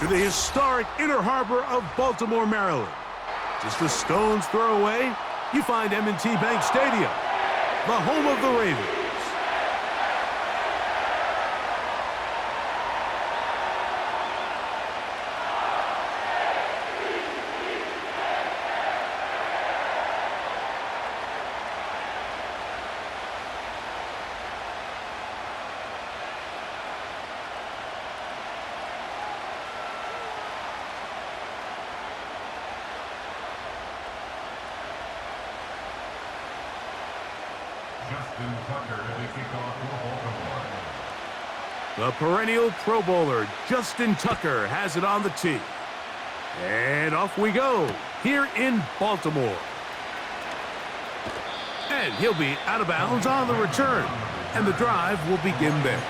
to the historic Inner Harbor of Baltimore, Maryland. Just a stone's throw away, you find M&T Bank Stadium, the home of the Ravens. The perennial Pro Bowler, Justin Tucker, has it on the tee. And off we go, here in Baltimore. And he'll be out of bounds on the return. And the drive will begin there.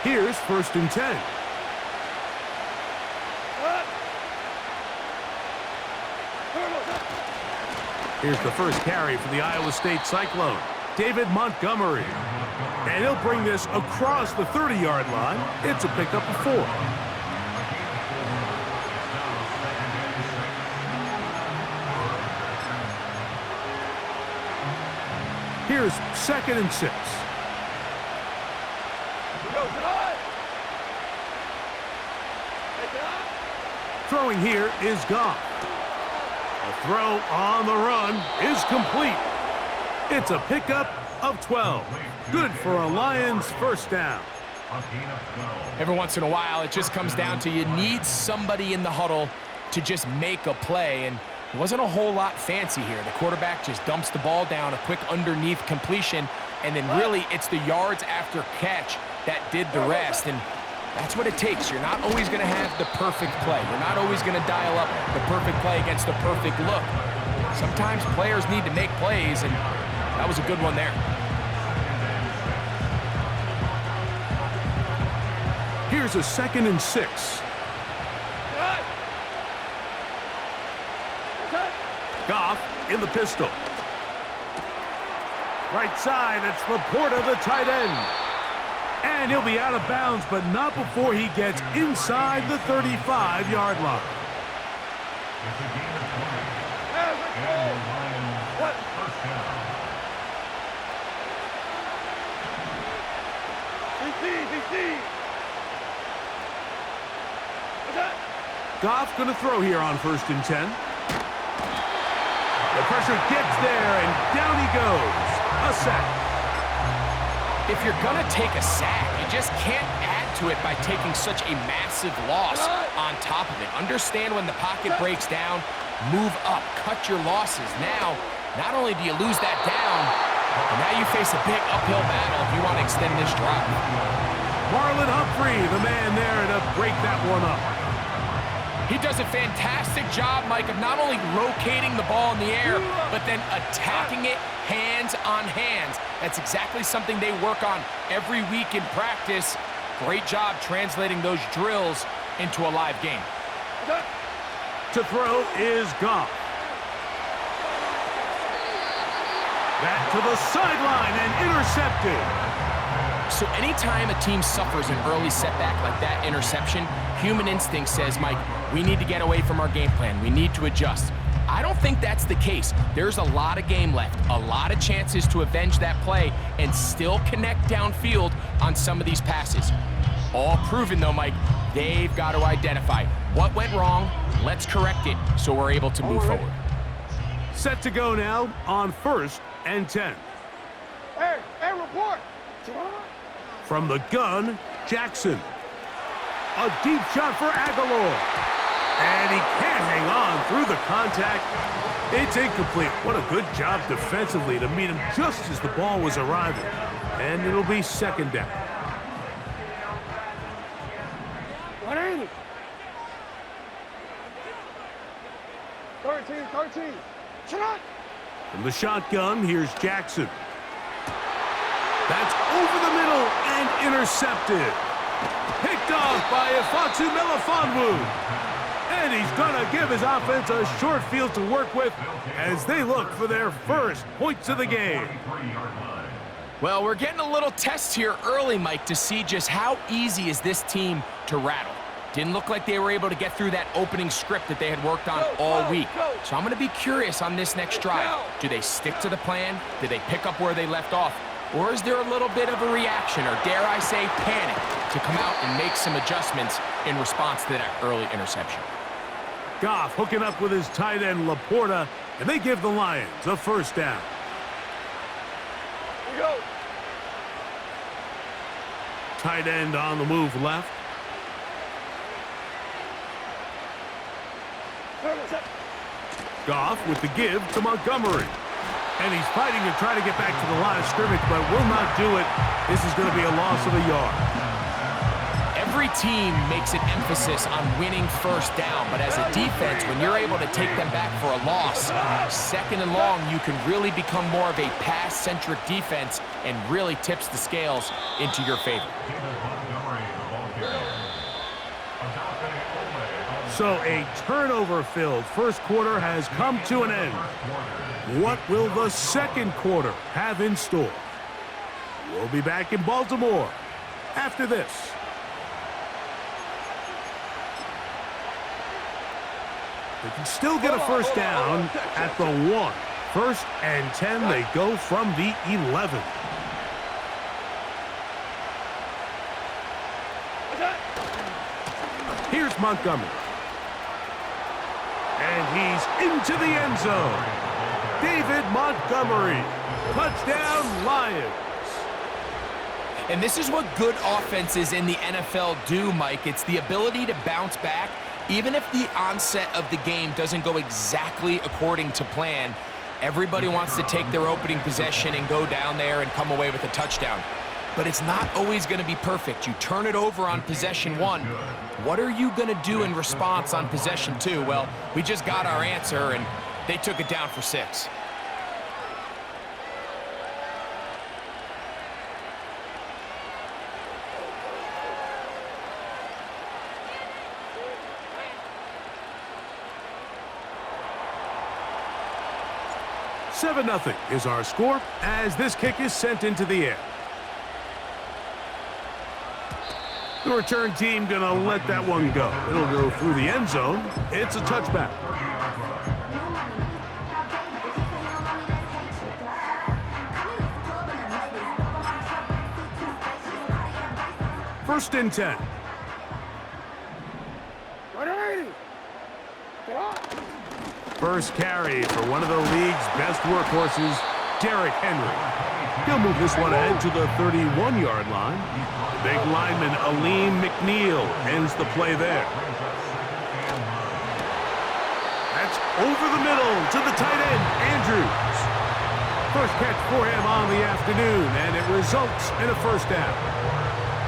Here's 1st and 10. Here's the first carry for the Iowa State Cyclone, David Montgomery. And he'll bring this across the 30-yard line. It's a pickup of 4. Here's 2nd and 6. Throwing here is Goff. The throw on the run is complete. It's a pickup of 12. Good for a Lions first down. Every once in a while, it just comes down to you need somebody in the huddle to just make a play, and it wasn't a whole lot fancy here. The quarterback just dumps the ball down, a quick underneath completion, and then really it's the yards after catch that did the rest. And that's what it takes. You're not always going to have the perfect play. You're not always going to dial up the perfect play against the perfect look. Sometimes players need to make plays, and that was a good one there. Here's a 2nd and 6. Goff in the pistol. Right side, it's Laporta, the tight end. And he'll be out of bounds, but not before he gets inside the 35-yard line. Goff going to throw here on 1st and 10. The pressure gets there, and down he goes. A sack. If you're going to take a sack, you just can't add to it by taking such a massive loss on top of it. Understand when the pocket breaks down, move up, cut your losses. Now, not only do you lose that down, but now you face a big uphill battle if you want to extend this drive. Marlon Humphrey, the man there to break that one up. He does a fantastic job, Mike, of not only locating the ball in the air, but then attacking it hands on hands. That's exactly something they work on every week in practice. Great job translating those drills into a live game. To throw is Goff. Back to the sideline and intercepted. So anytime a team suffers an early setback like that interception, human instinct says, Mike, we need to get away from our game plan. We need to adjust. I don't think that's the case. There's a lot of game left, a lot of chances to avenge that play and still connect downfield on some of these passes. All proven, though, Mike, they've got to identify what went wrong, let's correct it so we're able to move forward. Set to go now on 1st and 10. Hey, report! From the gun, Jackson. A deep shot for Aguilar. And he can't hang on through the contact. It's incomplete. What a good job defensively to meet him just as the ball was arriving. And it'll be 2nd down. What ain't it? 13. Shot! From the shotgun, here's Jackson. That's over the middle and intercepted. Picked off by Ifeatu Melifonwu. And he's going to give his offense a short field to work with as they look for their first points of the game. Well, we're getting a little test here early, Mike, to see just how easy is this team to rattle. Didn't look like they were able to get through that opening script that they had worked on all week. So I'm going to be curious on this next drive. Do they stick to the plan? Do they pick up where they left off? Or is there a little bit of a reaction, or dare I say panic, to come out and make some adjustments in response to that early interception? Goff hooking up with his tight end Laporta, and they give the Lions a first down. Here we go. Tight end on the move left. Goff with the give to Montgomery. And he's fighting to try to get back to the line of scrimmage, but will not do it. This is going to be a loss of a yard. Every team makes an emphasis on winning first down, but as a defense, when you're able to take them back for a loss, second and long, you can really become more of a pass-centric defense and really tips the scales into your favor. So a turnover-filled first quarter has come to an end. What will the second quarter have in store? We'll be back in Baltimore after this. They can still get a first down at the 1. First and 10, they go from the 11. Here's Montgomery. And he's into the end zone. David Montgomery. Touchdown, Lions. And this is what good offenses in the NFL do, Mike. It's the ability to bounce back. Even if the onset of the game doesn't go exactly according to plan, everybody wants to take their opening possession and go down there and come away with a touchdown. But it's not always going to be perfect. You turn it over on possession 1. What are you going to do in response on possession 2? Well, we just got our answer, and they took it down for 6. Seven 0 is our score as this kick is sent into the air. The return team gonna let that one go. It'll go through the end zone. It's a touchback. First and 10. 180. Get on. First carry for one of the league's best workhorses, Derrick Henry. He'll move this one ahead to the 31-yard line. Big lineman Aleem McNeil ends the play there. That's over the middle to the tight end, Andrews. First catch for him on the afternoon, and it results in a first down.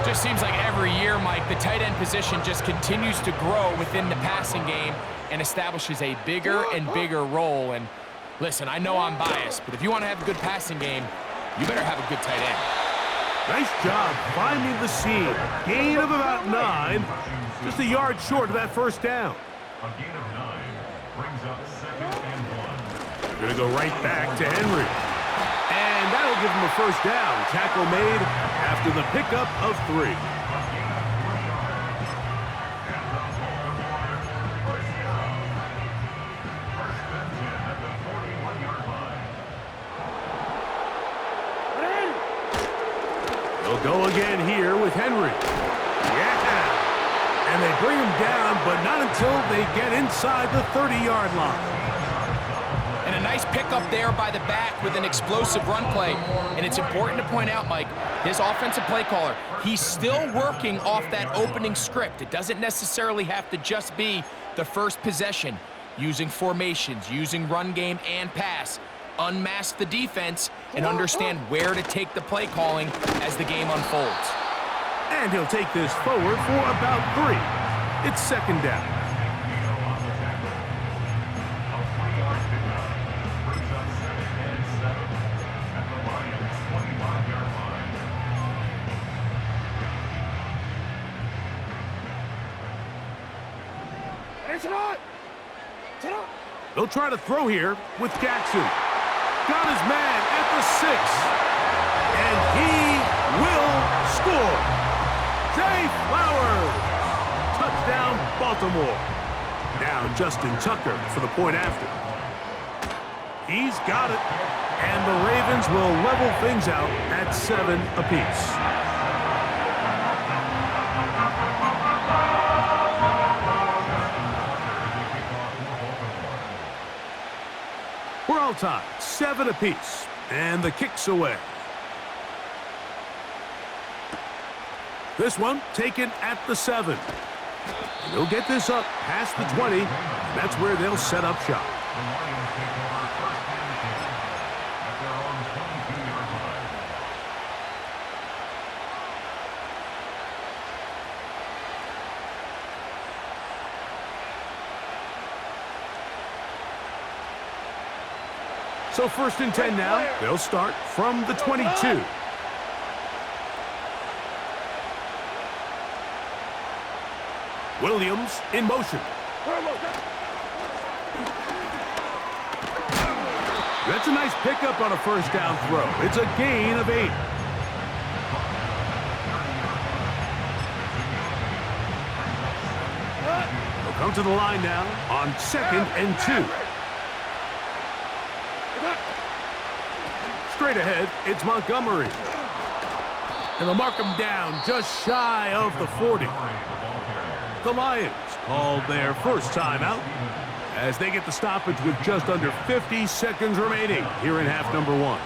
Just seems like every year, Mike, the tight end position just continues to grow within the passing game and establishes a bigger and bigger role. And listen, I know I'm biased, but if you want to have a good passing game, you better have a good tight end. Nice job finding the seam. Gain of about 9. Just a yard short of that first down. A gain of 9 brings up 2nd and 1. Gonna go right back to Henry. And that'll give him a first down. Tackle made after the pickup of 3. They'll go again here with Henry. Yeah! And they bring him down, but not until they get inside the 30-yard line. And a nice pickup there by the back with an explosive run play. And it's important to point out, Mike, his offensive play caller, he's still working off that opening script. It doesn't necessarily have to just be the first possession. Using formations, using run game and pass. Unmask the defense and understand where to take the play calling as the game unfolds. And he'll take this forward for about 3. It's second down. They'll try to throw here with Jackson. Got his man at the 6. And he will score. Zay Flowers. Touchdown, Baltimore. Now Justin Tucker for the point after. He's got it. And the Ravens will level things out at 7 apiece. We're all tied, 7 apiece, and the kick's away. This one taken at the 7. And they'll get this up past the 20, and that's where they'll set up shop. The Lions take over first and 10 at their own 22-yard line. So first and 10 now. They'll start from the 22. Williams in motion. That's a nice pickup on a first down throw. It's a gain of 8. They'll come to the line now on 2nd and 2. Straight ahead, it's Montgomery. And they'll mark him down just shy of the 40. The Lions called their first timeout as they get the stoppage with just under 50 seconds remaining here in half number 1.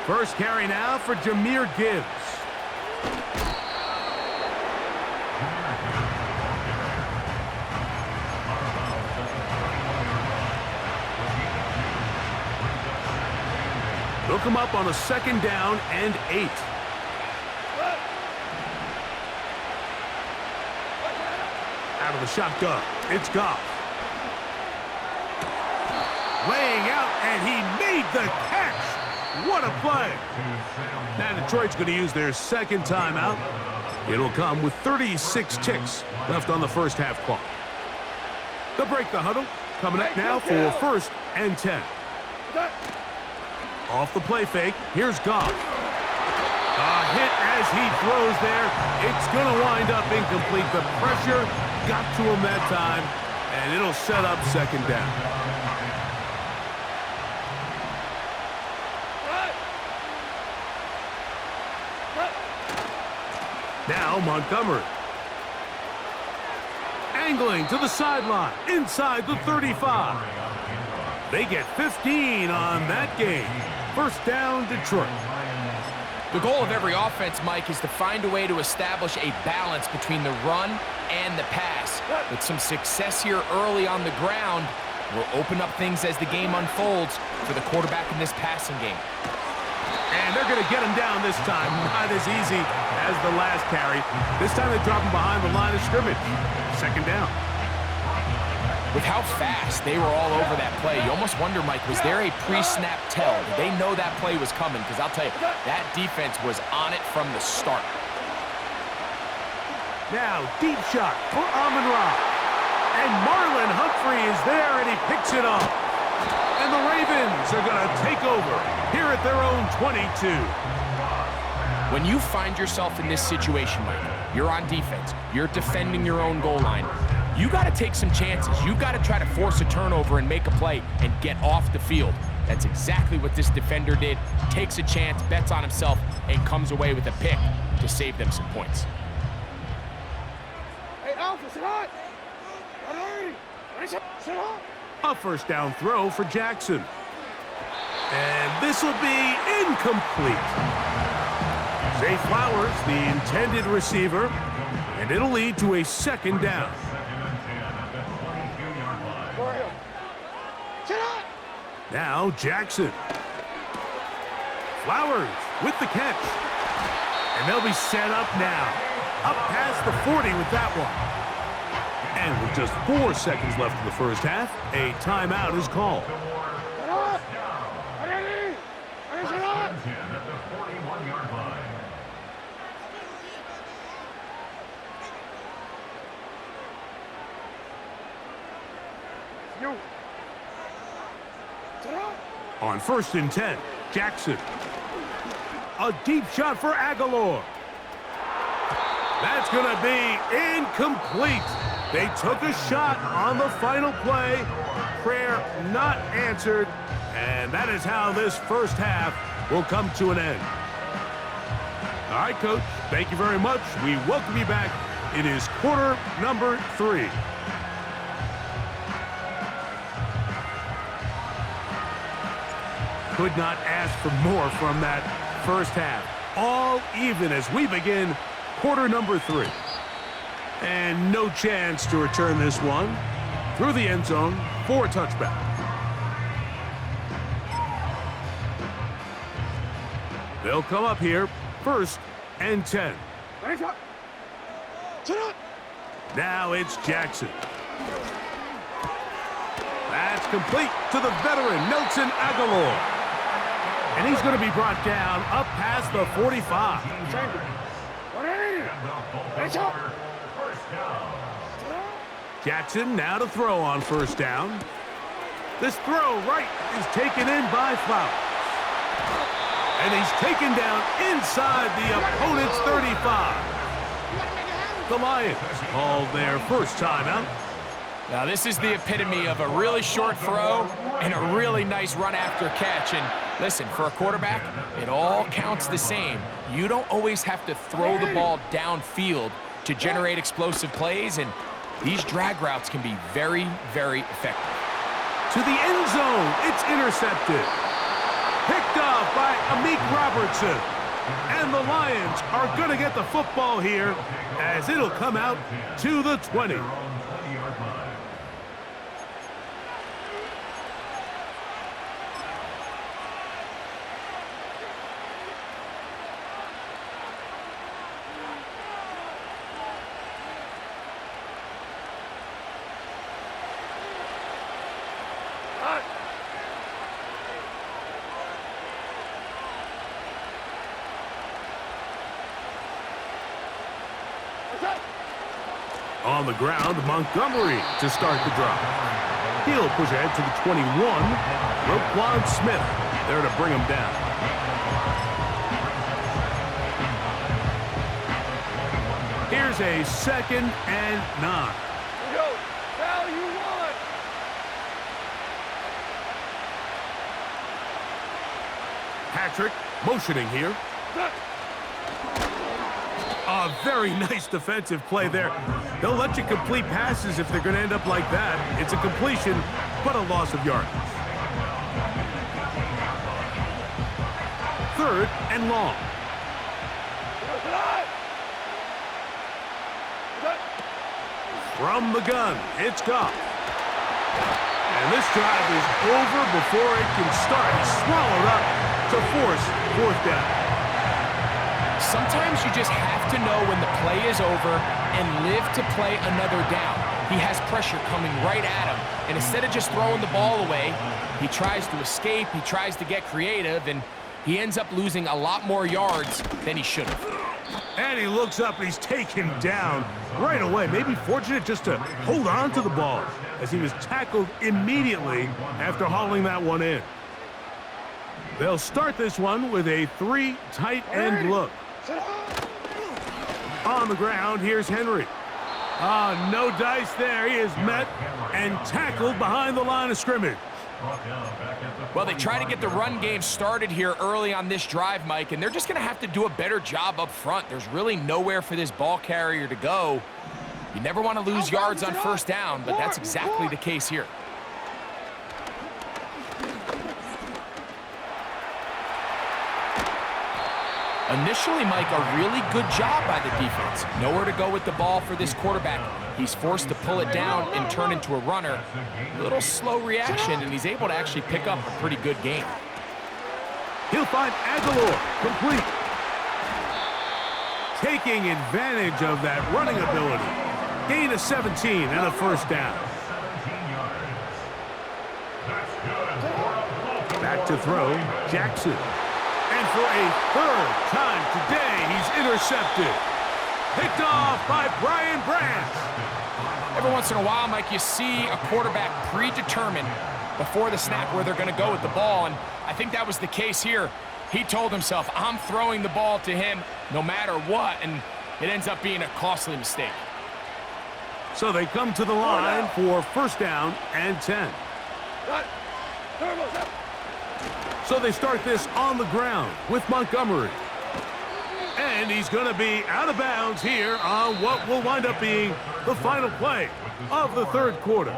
First carry now for Jahmyr Gibbs. They'll come up on a 2nd down and 8. Out of the shotgun, it's Goff. Laying out, and he made the catch. What a play. Now Detroit's going to use their 2nd timeout. It'll come with 36 ticks left on the first half clock. They'll break the huddle. Coming up now for 1st and 10. Off the play fake, here's Goff. A hit as he throws there. It's going to wind up incomplete. The pressure got to him that time, and it'll set up 2nd down. Now Montgomery. Angling to the sideline, inside the 35. They get 15 on that game. First down, Detroit. The goal of every offense, Mike, is to find a way to establish a balance between the run and the pass. With some success here early on the ground, will open up things as the game unfolds for the quarterback in this passing game. And they're going to get him down this time. Not as easy as the last carry. This time they drop him behind the line of scrimmage. 2nd down. With how fast they were all over that play, you almost wonder, Mike, was there a pre-snap tell? Did they know that play was coming? Because I'll tell you, that defense was on it from the start. Now, deep shot for Amon-Ra. And Marlon Humphrey is there, and he picks it up. And the Ravens are going to take over here at their own 22. When you find yourself in this situation, Mike, you're on defense, you're defending your own goal line, you got to take some chances. You got to try to force a turnover and make a play and get off the field. That's exactly what this defender did. Takes a chance, bets on himself, and comes away with a pick to save them some points. Hey, Alpha, sit on! A first down throw for Jackson. And this will be incomplete. Zay Flowers, the intended receiver, and it'll lead to a 2nd down. Now Jackson. Flowers with the catch. And they'll be set up now. Up past the 40 with that one. And with just 4 seconds left in the first half, a timeout is called. On 1st and 10, Jackson. A deep shot for Aguilar. That's going to be incomplete. They took a shot on the final play. Prayer not answered. And that is how this first half will come to an end. All right, Coach, thank you very much. We welcome you back. It is quarter number 3. Could not ask for more from that first half. All even as we begin quarter number 3. And no chance to return this one through the end zone for a touchback. They'll come up here, 1st and 10. Now it's Jackson. That's complete to the veteran, Nelson Aguilar. And he's going to be brought down up past the 45. Jackson now to throw on 1st down. This throw right is taken in by Flowers. And he's taken down inside the opponent's 35. The Lions called their first timeout. Now this is the epitome of a really short throw and a really nice run after catch. And listen, for a quarterback, it all counts the same. You don't always have to throw the ball downfield to generate explosive plays, and these drag routes can be very, very effective. To the end zone, it's intercepted. Picked off by Amik Robertson. And the Lions are going to get the football here as it'll come out to the 20. On the ground, Montgomery to start the drive. He'll push ahead to the 21. Roquan Smith there to bring him down. Here's a 2nd and 9. Patrick motioning here. A very nice defensive play there. They'll let you complete passes if they're going to end up like that. It's a completion, but a loss of yardage. 3rd and long. From the gun, it's Goff. And this drive is over before it can start. He's swallowed up to force 4th down. Sometimes you just have to know when the play is over and live to play another down. He has pressure coming right at him, and instead of just throwing the ball away, he tries to escape, he tries to get creative, and he ends up losing a lot more yards than he should have. And he looks up, and he's taken down right away. Maybe fortunate just to hold on to the ball as he was tackled immediately after hauling that one in. They'll start this one with a 3 tight end look. On the ground, here's Henry. No dice there. He is met and tackled behind the line of scrimmage. Well, they try to get the run game started here early on this drive, Mike, and they're just going to have to do a better job up front. There's really nowhere for this ball carrier to go. You never want to lose yards on 1st down, but that's exactly the case here. Initially, Mike, a really good job by the defense. Nowhere to go with the ball for this quarterback. He's forced to pull it down and turn into a runner. A little slow reaction, and he's able to actually pick up a pretty good game. He'll find Aguilar complete. Taking advantage of that running ability. Gain of 17 and a 1st down. Back to throw, Jackson. And for a 3rd time today, he's intercepted. Picked off by Brian Branch. Every once in a while, Mike, you see a quarterback predetermined before the snap where they're going to go with the ball, and I think that was the case here. He told himself, I'm throwing the ball to him no matter what, and it ends up being a costly mistake. So they come to the line for first down and 10. So they start this on the ground with Montgomery. And he's going to be out of bounds here on what will wind up being the final play of the third quarter.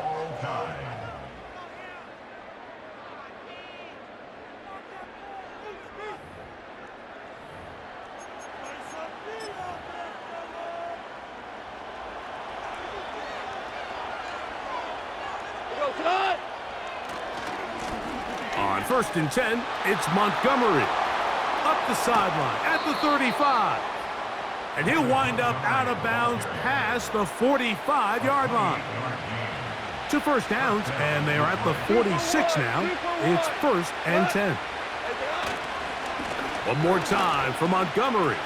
On first and 10, it's Montgomery. Up the sideline at the 35. And he'll wind up out of bounds past the 45-yard line. 2 first downs, and they're at the 46 now. It's first and 10. One more time for Montgomery.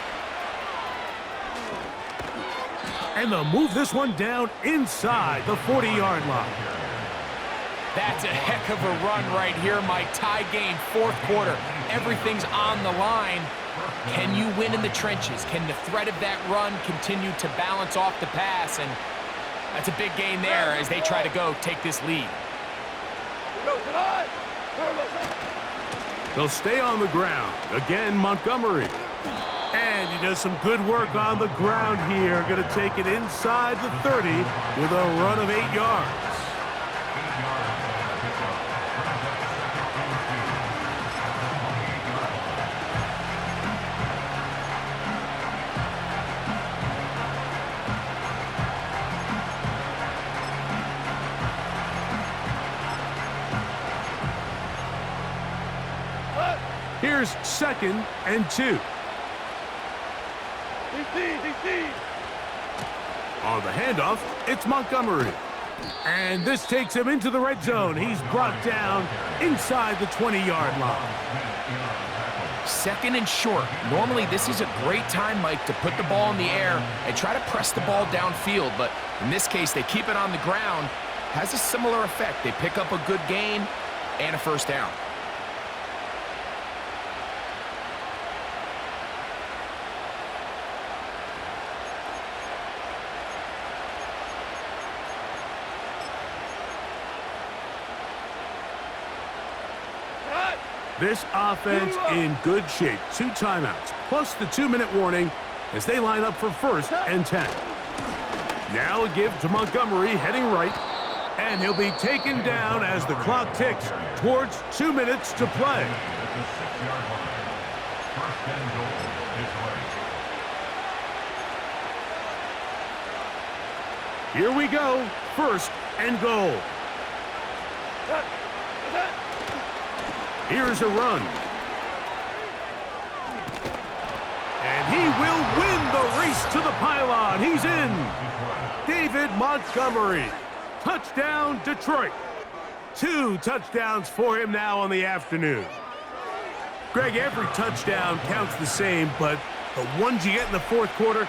And they'll move this one down inside the 40-yard line. That's a heck of a run right here, Mike. Tie game, fourth quarter. Everything's on the line. Can you win in the trenches? Can the threat of that run continue to balance off the pass? And that's a big gain there as they try to go take this lead. They'll stay on the ground. Again, Montgomery. And he does some good work on the ground here. Going to take it inside the 30 with a run of 8 yards. Here's second and 2. On the handoff, it's Montgomery. And this takes him into the red zone. He's brought down inside the 20-yard line. Second and short. Normally, this is a great time, Mike, to put the ball in the air and try to press the ball downfield. But in this case, they keep it on the ground. Has a similar effect. They pick up a good gain and a first down. This offense in good shape. 2 timeouts, plus the 2-minute warning as they line up for first and 10. Now a give to Montgomery heading right, and he'll be taken down as the clock ticks towards 2 minutes to play. Here we go, first and goal. Here's a run. And he will win the race to the pylon. He's in. David Montgomery. Touchdown, Detroit. 2 touchdowns for him now on the afternoon. Greg, every touchdown counts the same, but the ones you get in the fourth quarter,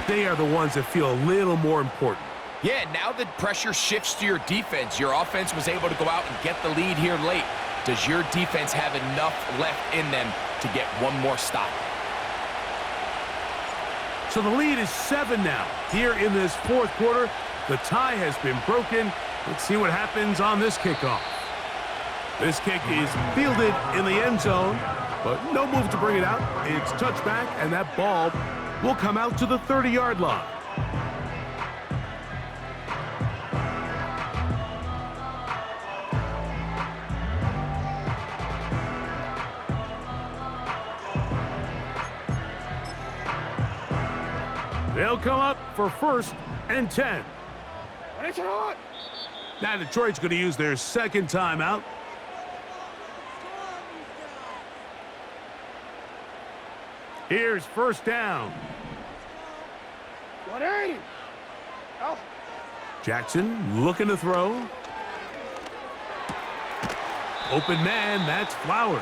they are the ones that feel a little more important. Yeah, now the pressure shifts to your defense. Your offense was able to go out and get the lead here late. Does your defense have enough left in them to get one more stop? So the lead is 7 now. Here in this fourth quarter, the tie has been broken. Let's see what happens on this kickoff. This kick is fielded in the end zone, but no move to bring it out. It's touchback, and that ball will come out to the 30-yard line. They'll come up for first and 10. Now Detroit's going to use their second timeout. Here's first down. 180. Oh. Jackson looking to throw. Open man, that's Flowers.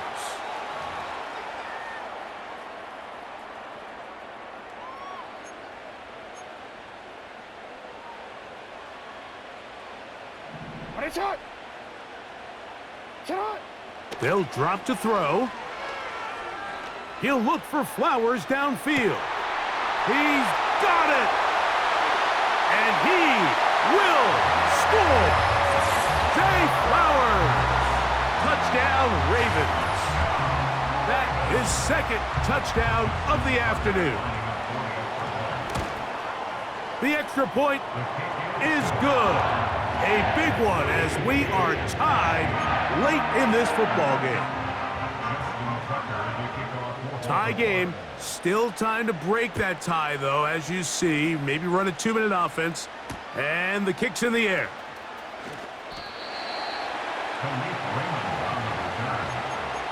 They'll drop to throw. He'll look for Flowers downfield. He's got it! And he will score! Zay Flowers! Touchdown, Ravens. That is second touchdown of the afternoon. The extra point is good. A big one as we are tied late in this football game. Tie game. Still time to break that tie, though, as you see. Maybe run a 2-minute offense. And the kick's in the air. The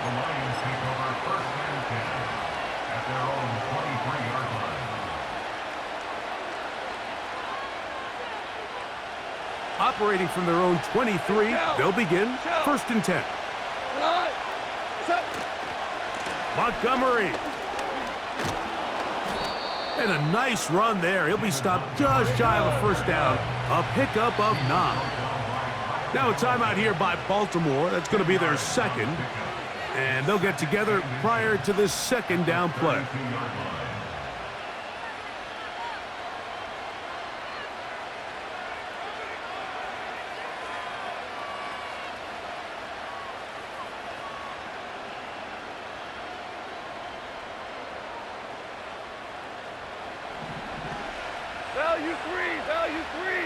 Lions take over first and 10 at their own 23-yard line. Operating from their own 23, they'll begin first and 10. Montgomery. And a nice run there. He'll be stopped just shy of a first down. A pickup of 9. Now a timeout here by Baltimore. That's going to be their second. And they'll get together prior to this second down play. Value three.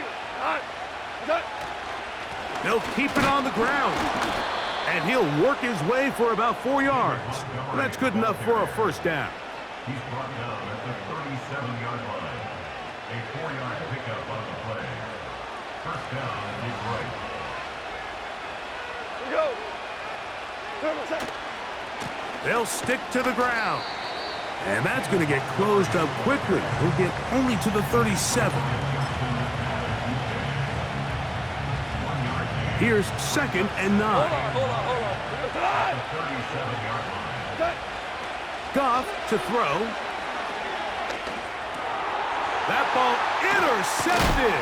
They'll keep it on the ground. And he'll work his way for about 4 yards. And that's good enough for a first down. He's brought down at the 37-yard line. A 4-yard pickup on the play. First down, Detroit. Go. They'll stick to the ground. And that's going to get closed up quickly. He'll get only to the 37. Here's second and 9. Hold on. Goff to throw. That ball intercepted.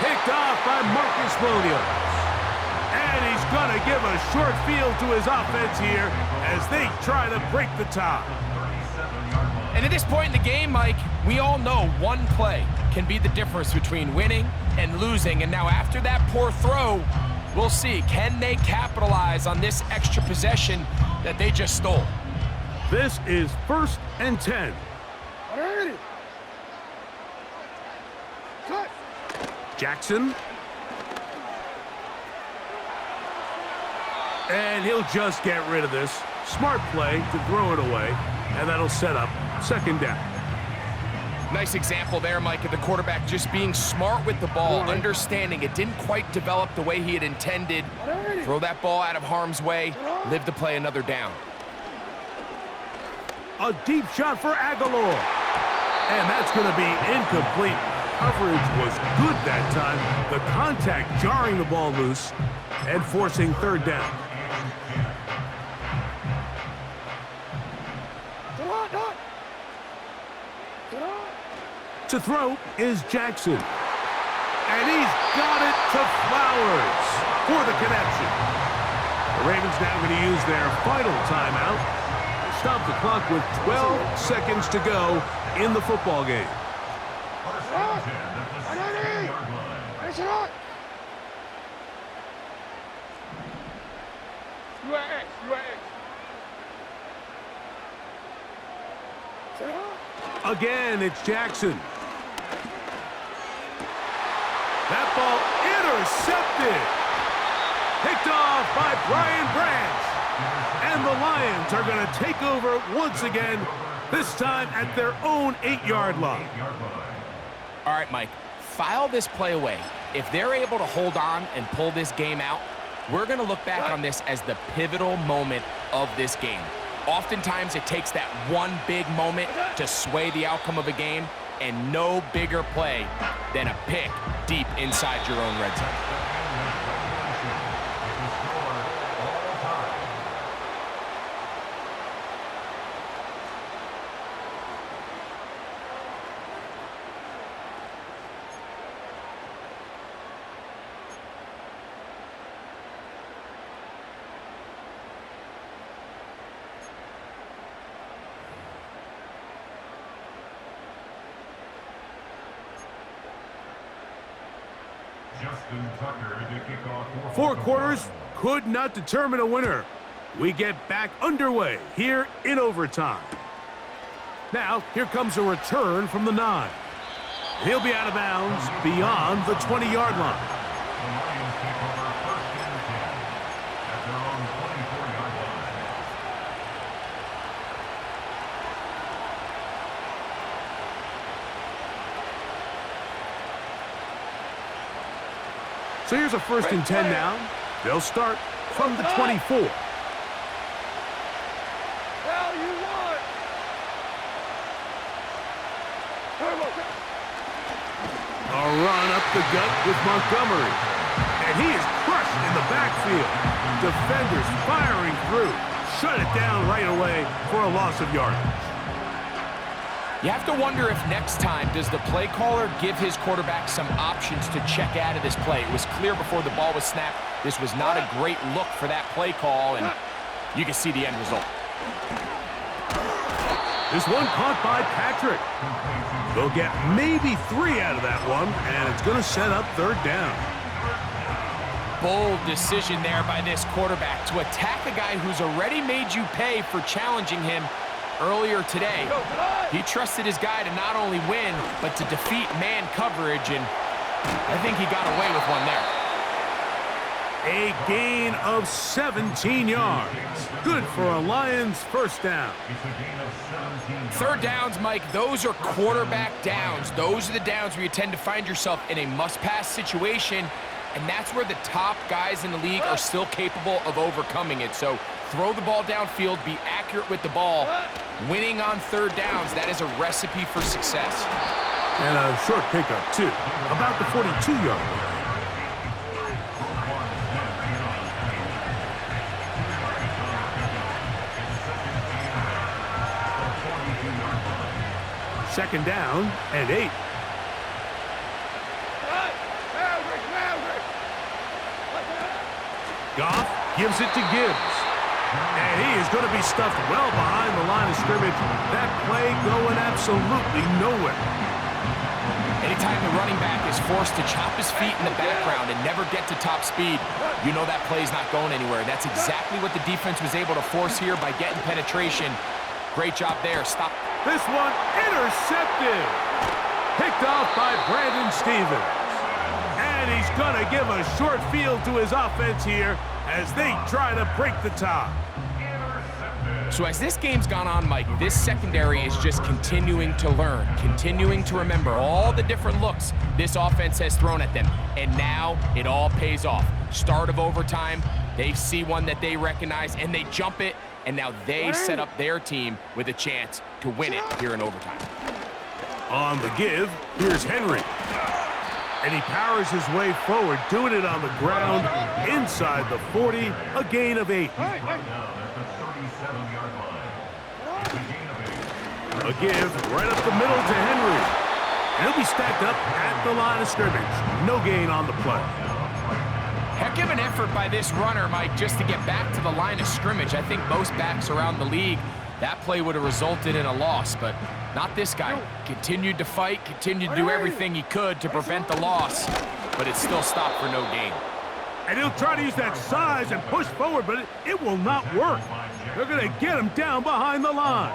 Picked off by Marcus Williams. And he's going to give a short field to his offense here as they try to break the tie. And at this point in the game, Mike, we all know one play can be the difference between winning and losing. And now after that poor throw, we'll see, can they capitalize on this extra possession that they just stole? This is first and 10. Jackson. And he'll just get rid of this. Smart play to throw it away. And that'll set up second down. Nice example there, Mike, of the quarterback just being smart with the ball, understanding it didn't quite develop the way he had intended. Throw that ball out of harm's way, live to play another down. A deep shot for Aguilar. And that's going to be incomplete. Coverage was good that time. The contact jarring the ball loose and forcing third down. To throw is Jackson. And he's got it to Flowers for the connection. The Ravens now going to use their final timeout. Stop the clock with 12 seconds to go in the football game. Again, it's Jackson. That ball intercepted. Picked off by Brian Branch. And the Lions are going to take over once again, this time at their own 8-yard line. All right, Mike, file this play away. If they're able to hold on and pull this game out, we're going to look back on this as the pivotal moment of this game. Oftentimes, it takes that one big moment to sway the outcome of a game, and no bigger play than a pick deep inside your own red zone. Justin Tucker to kick off Four quarters could not determine a winner. We get back underway here in overtime. Now, here comes a return from the 9. He'll be out of bounds beyond the 20-yard line. The Lions take over first and 10 at their own 24-yard line. So here's a first and 10 now. They'll start from the 24. Hell, you want? A run up the gut with Montgomery. And he is crushed in the backfield. Defenders firing through. Shut it down right away for a loss of yardage. You have to wonder if next time does the play caller give his quarterback some options to check out of this play. It was clear before the ball was snapped this was not a great look for that play call, and you can see the end result. This one caught by Patrick. They'll get maybe 3 out of that one, and it's going to set up third down. Bold decision there by this quarterback to attack a guy who's already made you pay for challenging him earlier today. He trusted his guy to not only win, but to defeat man coverage, and I think he got away with one there. A gain of 17 yards. Good for a Lions first down. It's a gain of 17 yards. Third downs, Mike, those are quarterback downs. Those are the downs where you tend to find yourself in a must-pass situation, and that's where the top guys in the league are still capable of overcoming it. So throw the ball downfield, be accurate with the ball. Winning on third downs, that is a recipe for success. And a short pickup, too. About the 42-yard line. Second down and 8. Goff gives it to Gibbs. And he is going to be stuffed well behind the line of scrimmage. That play going absolutely nowhere. Anytime the running back is forced to chop his feet in the background and never get to top speed, you know that play's not going anywhere. That's exactly what the defense was able to force here by getting penetration. Great job there. Stop. This one intercepted. Picked off by Brandon Stevens. And he's going to give a short field to his offense here as they try to break the tie. So as this game's gone on, Mike, this secondary is just continuing to learn, continuing to remember all the different looks this offense has thrown at them. And now it all pays off. Start of overtime, they see one that they recognize, and they jump it, and now they set up their team with a chance to win it here in overtime. On the give, here's Henry. And he powers his way forward, doing it on the ground inside the 40, a gain of 8. Right now at the 37-yard line. It's a gain of 8. A give right up the middle to Henry. And he'll be stacked up at the line of scrimmage. No gain on the play. Heck of an effort by this runner, Mike, just to get back to the line of scrimmage. I think most backs around the league, that play would have resulted in a loss, but not this guy. Continued to fight, continued to do everything he could to prevent the loss, but it still stopped for no gain. And he'll try to use that size and push forward, but it will not work. They're going to get him down behind the line.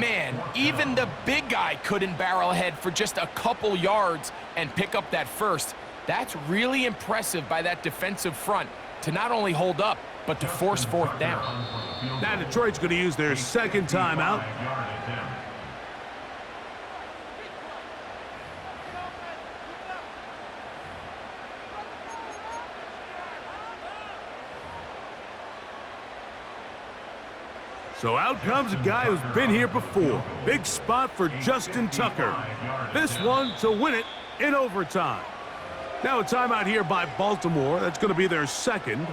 Man, even the big guy couldn't barrel ahead for just a couple yards and pick up that first. That's really impressive by that defensive front to not only hold up, but to force fourth down. Now Detroit's going to use their second timeout. So out comes a guy who's been here before. Big spot for Justin Tucker. This one to win it in overtime. Now a timeout here by Baltimore. That's going to be their second.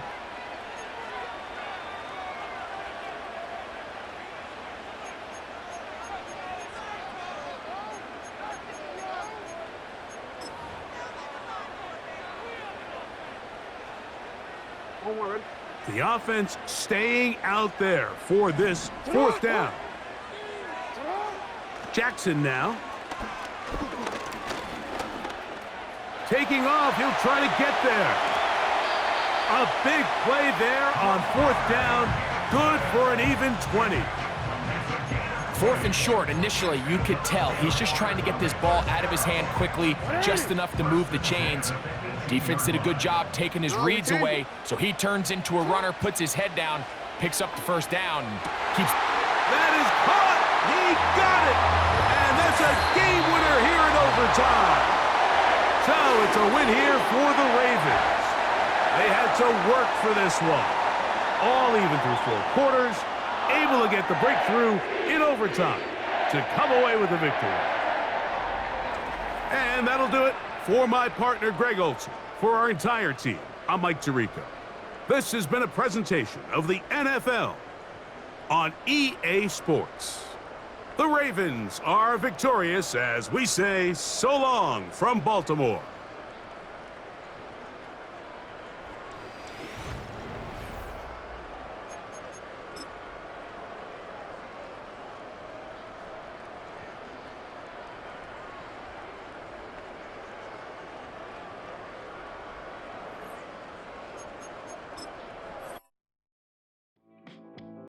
The offense staying out there for this fourth down. Jackson now. Taking off, he'll try to get there. A big play there on 4th down. Good for an even 20. 4th and short, initially, you could tell he's just trying to get this ball out of his hand quickly, just enough to move the chains. Defense did a good job taking his reads away, so he turns into a runner, puts his head down, picks up the 1st down, and keeps... That is caught! He got it! And that's a game winner here in overtime. So it's a win here for the Ravens. They had to work for this one. All even through 4 quarters, able to get the breakthrough in overtime to come away with the victory. And that'll do it for my partner, Greg Olson. For our entire team, I'm Mike Tirico. This has been a presentation of the NFL on EA Sports. The Ravens are victorious as we say so long from Baltimore.